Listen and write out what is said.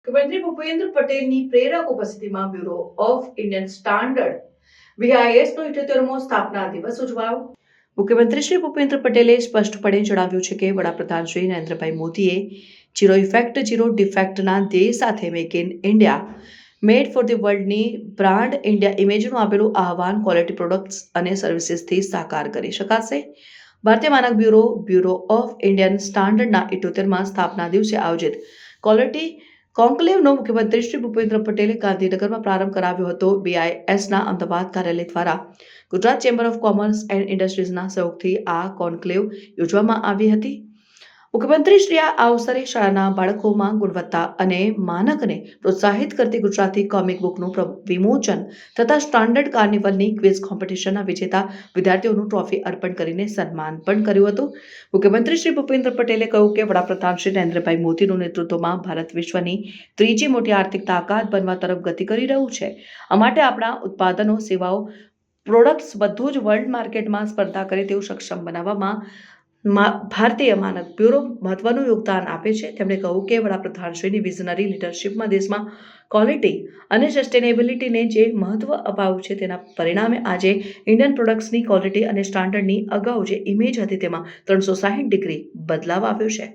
મુખ્યમંત્રી ભૂપેન્દ્ર પટેલની પ્રેરક ઉપસ્થિતિમાં બ્યુરો ઓફ ઇન્ડિયન સ્ટાન્ડર્ડ BISનો 78મો સ્થાપના દિવસ ઉજવાયો. મુખ્યમંત્રી શ્રી ભૂપેન્દ્ર પટેલે સ્પષ્ટપણે જણાવ્યું છે કે વડાપ્રધાન શ્રી નરેન્દ્રભાઈ મોદીએ ઝીરો ઇફેક્ટ ઝીરો ડિફેક્ટના ધ્યેય સાથે make in India made for the વર્લ્ડની બ્રાન્ડ ઇન્ડિયા ઇમેજનું આપેલું આહવાન ક્વોલિટી પ્રોડક્ટ્સ અને સર્વિસીસથી સાકાર કરી શકાશે. ભારતીય માનક બ્યુરો ઓફ ઇન્ડિયન સ્ટાન્ડર્ડના 78મા સ્થાપના દિવસે આયોજિત ક્વોલિટી કોન્ક્લેવનો મુખ્યમંત્રી શ્રી ભૂપેન્દ્ર પટેલે ગાંધીનગરમાં પ્રારંભ કરાવ્યો હતો. BISના અમદાવાદ કાર્યાલય દ્વારા Gujarat chamber of commerce and ઇન્ડસ્ટ્રીઝના સહયોગથી આ કોન્ક્લેવ યોજવામાં આવી હતી. મુખ્યમંત્રી શ્રી આ અવસરે શાળાના બાળકોમાં ગુણવત્તા અને માનકને પ્રોત્સાહિત કરતી ગુજરાતી કોમિક બુકનું વિમોચન તથા સ્ટાન્ડર્ડ કાર્નિવલની ક્વિઝ કોમ્પિટિશનના વિજેતા વિદ્યાર્થીઓનું ટ્રોફી અર્પણ કરીને સન્માન પણ કર્યું હતું. મુખ્યમંત્રી શ્રી ભૂપેન્દ્ર પટેલે કહ્યું કે વડાપ્રધાન શ્રી નરેન્દ્રભાઈ મોદીનું નેતૃત્વમાં ભારત વિશ્વની ત્રીજી મોટી આર્થિક તાકાત બનવા તરફ ગતિ કરી રહ્યું છે. આ માટે આપણા ઉત્પાદનો, સેવાઓ, પ્રોડક્ટ્સ બધું જ વર્લ્ડ માર્કેટમાં સ્પર્ધા કરે તેવું સક્ષમ બનાવવામાં ભારતીય માનક બ્યુરો મહત્વનું યોગદાન આપે છે. તેમણે કહ્યું કે વડાપ્રધાનશ્રીની વિઝનરી લીડરશિપમાં દેશમાં ક્વોલિટી અને સસ્ટેનેબિલિટીને જે મહત્વ અપાયું છે તેના પરિણામે આજે ઇન્ડિયન પ્રોડક્ટ્સની ક્વોલિટી અને સ્ટાન્ડર્ડની અગાઉ જે ઇમેજ હતી તેમાં 360 ડિગ્રી બદલાવ આવ્યો છે.